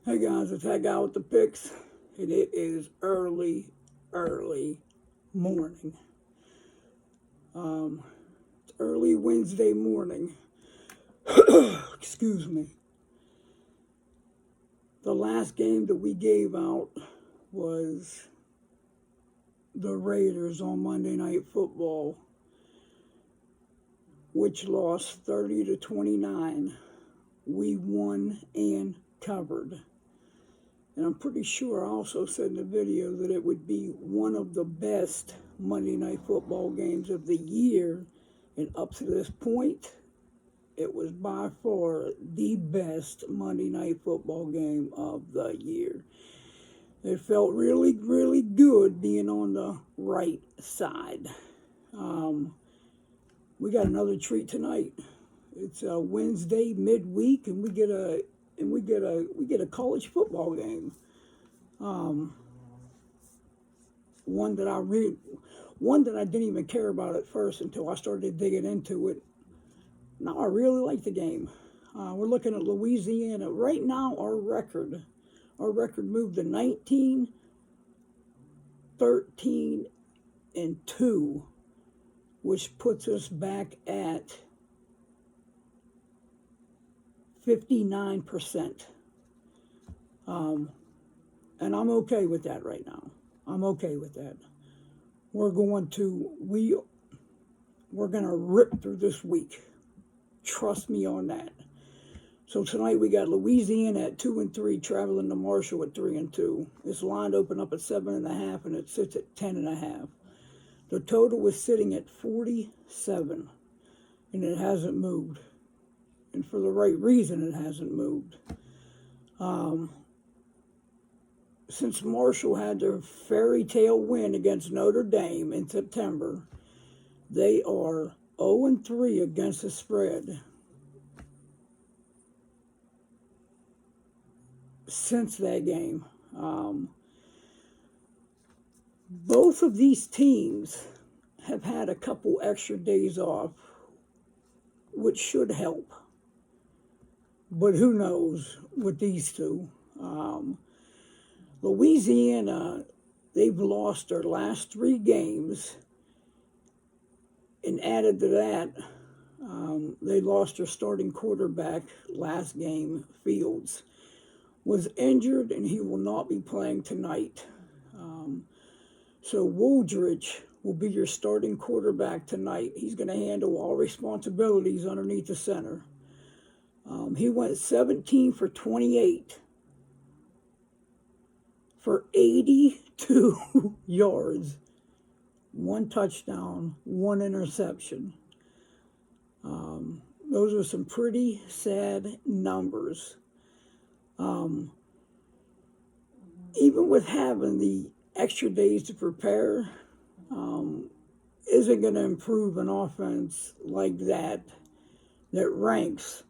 Hey guys, it's that guy with the picks, and it is early morning. It's early Wednesday morning. Excuse me. The last game that we gave out was the Raiders on Monday Night Football, which lost 30-29. We won and covered. And I'm pretty sure I also said in the video that it would be one of the best Monday Night Football games of the year. And up to this point, it was by far the best Monday Night Football game of the year. It felt really good being on the right side. We got another treat tonight. It's a Wednesday midweek, and we get a college football game. One that I didn't even care about at first until I started digging into it. Now I really like the game. We're looking at Louisiana right now. Our record moved to 19, 13, and 2, which puts us back at 59%. And I'm okay with that right now. I'm okay with that. We're going to rip through this week. Trust me on that. So tonight we got Louisiana at 2-3, traveling to Marshall at 3-2. This line opened up at 7.5, and it sits at 10.5. The total is sitting at 47, and it hasn't moved. And for the right reason, it hasn't moved. Since Marshall had their fairy tale win against Notre Dame in September, they are 0-3 against the spread since that game. Both of these teams have had a couple extra days off, which should help. But who knows with these two. Louisiana, they've lost their last 3 games, and added to that, they lost their starting quarterback last game. Fields was injured, and he will not be playing tonight. So Wooldridge will be your starting quarterback tonight. He's going to handle all responsibilities underneath the center. He went 17 for 28 for 82 yards, 1 touchdown, 1 interception. Those are some pretty sad numbers. Even with having the extra days to prepare, isn't going to improve an offense like that ranks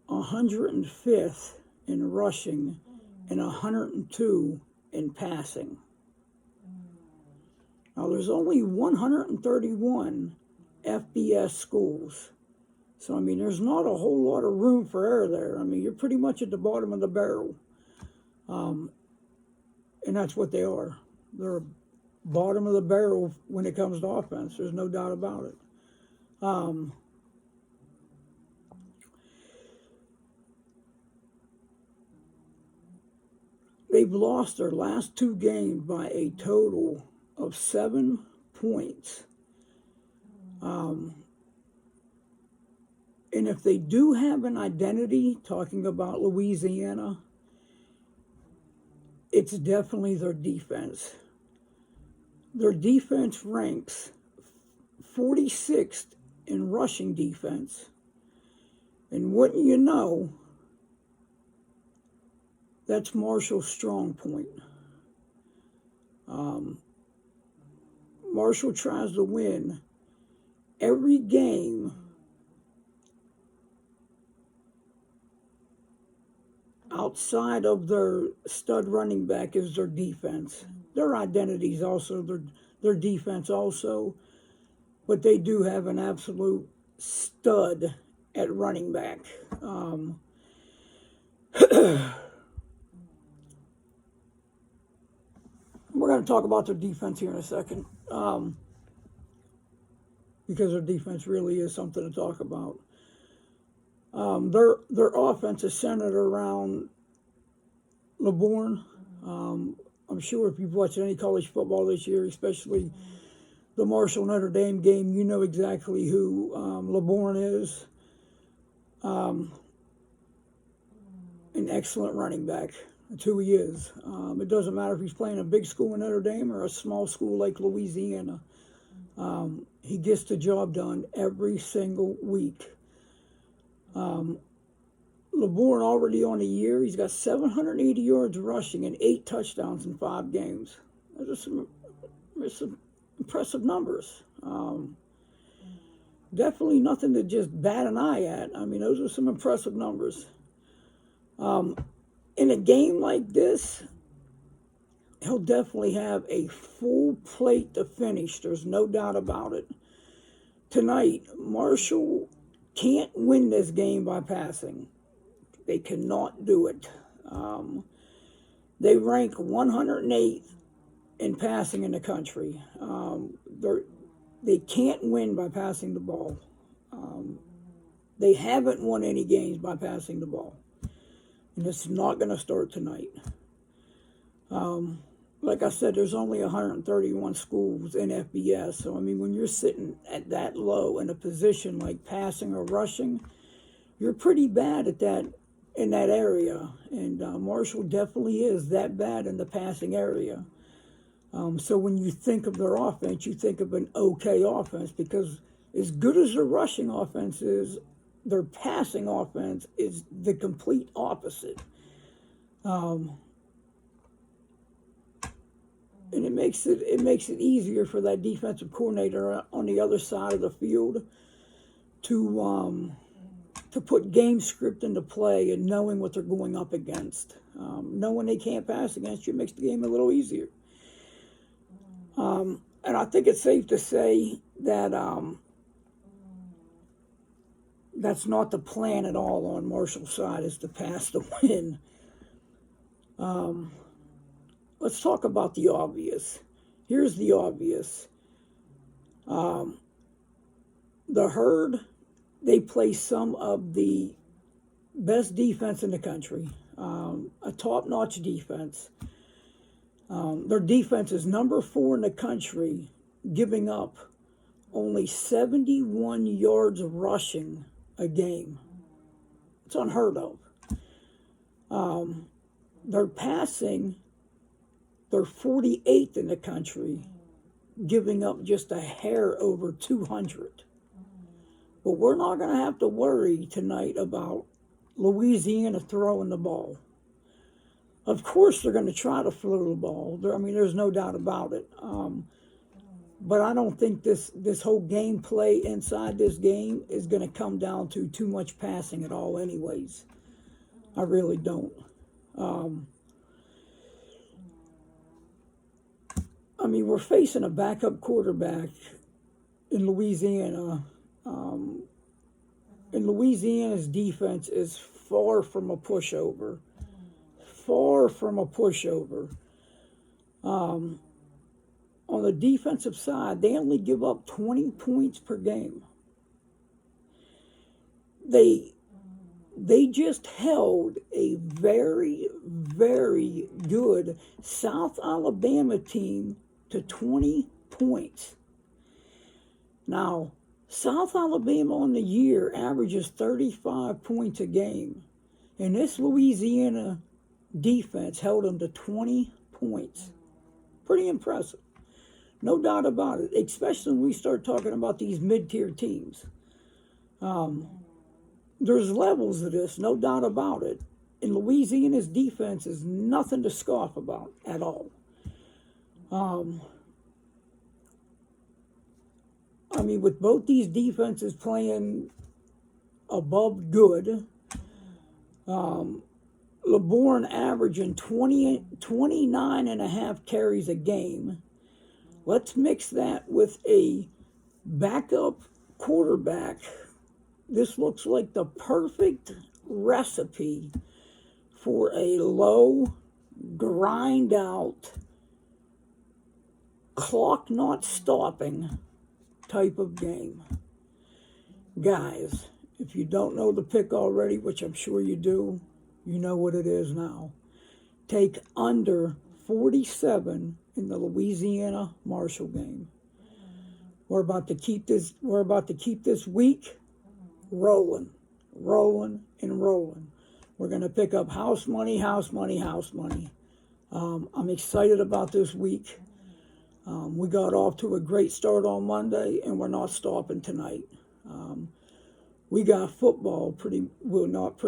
105th in rushing and 102 in passing. Now, there's only 131 FBS schools. So, I mean, there's not a whole lot of room for error there. I mean, you're pretty much at the bottom of the barrel. And that's what they are. They're bottom of the barrel when it comes to offense. There's no doubt about it. They've lost their last 2 games by a total of 7 points. And if they do have an identity, talking about Louisiana, it's definitely their defense. Their defense ranks 46th in rushing defense. And wouldn't you know, that's Marshall's strong point. Marshall tries to win every game outside of their stud running back is their defense. Their identity is also their defense also, but they do have an absolute stud at running back. going to talk about their defense here in a second, because their defense really is something to talk about. Their offense is centered around LeBourne. I'm sure if you've watched any college football this year, especially the Marshall Notre Dame game, you know exactly who LeBourne is. An excellent running back. That's who he is. It doesn't matter if he's playing a big school in Notre Dame or a small school like Louisiana. He gets the job done every single week. LeBourne already on a year. He's got 780 yards rushing and 8 touchdowns in 5 games. Those are some impressive numbers. Definitely nothing to just bat an eye at. I mean, those are some impressive numbers. In a game like this, he'll definitely have a full plate to finish. There's no doubt about it. Tonight, Marshall can't win this game by passing. They cannot do it. They rank 108th in passing in the country. They can't win by passing the ball. They haven't won any games by passing the ball. And it's not going to start tonight. Like I said, there's only 131 schools in FBS. So, I mean, when you're sitting at that low in a position like passing or rushing, you're pretty bad at that in that area. And Marshall definitely is that bad in the passing area. So when you think of their offense, you think of an okay offense, because as good as their rushing offense is, their passing offense is the complete opposite. And it makes it easier for that defensive coordinator on the other side of the field to put game script into play and knowing what they're going up against. Knowing they can't pass against you makes the game a little easier. And I think it's safe to say that that's not the plan at all on Marshall's side, is to pass the win. Let's talk about the obvious. Here's the obvious. The Herd, they play some of the best defense in the country, a top-notch defense. Their defense is number 4 in the country, giving up only 71 yards rushing a game. It's unheard of. They're passing, they're 48th in the country, giving up just a hair over 200. But we're not going to have to worry tonight about Louisiana throwing the ball. Of course, they're going to try to throw the ball. I mean, there's no doubt about it. But I don't think this whole gameplay inside this game is going to come down to too much passing at all anyways. I really don't. I mean, we're facing a backup quarterback in Louisiana. And Louisiana's defense is far from a pushover. Far from a pushover. On the defensive side, they only give up 20 points per game. They just held a very, very good South Alabama team to 20 points. Now, South Alabama on the year averages 35 points a game. And this Louisiana defense held them to 20 points. Pretty impressive. No doubt about it, especially when we start talking about these mid-tier teams. There's levels to this, no doubt about it. And Louisiana's defense is nothing to scoff about at all. I mean, with both these defenses playing above good, LeBourne averaging 29 and a half carries a game. Let's mix that with a backup quarterback. This looks like the perfect recipe for a low, grind out clock not stopping type of game. Guys, if you don't know the pick already, which I'm sure you do, you know what it is now. Take under 47 in the Louisiana Marshall game. We're about to keep this week rolling, rolling, and rolling. We're going to pick up house money, house money, house money. I'm excited about this week. We got off to a great start on Monday, and we're not stopping tonight. We got football we got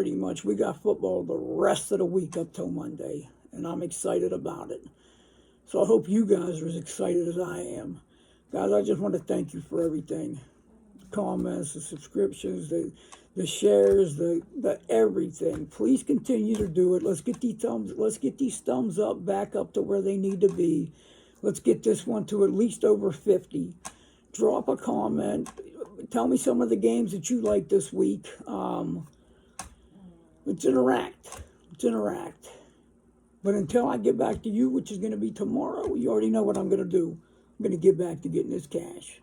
football the rest of the week up till Monday, and I'm excited about it. So I hope you guys are as excited as I am. Guys, I just want to thank you for everything. The comments, the subscriptions, the shares, the everything. Please continue to do it. Let's get these thumbs up back up to where they need to be. Let's get this one to at least over 50. Drop a comment. Tell me some of the games that you like this week. Let's interact. But until I get back to you, which is going to be tomorrow, you already know what I'm going to do. I'm going to get back to getting this cash.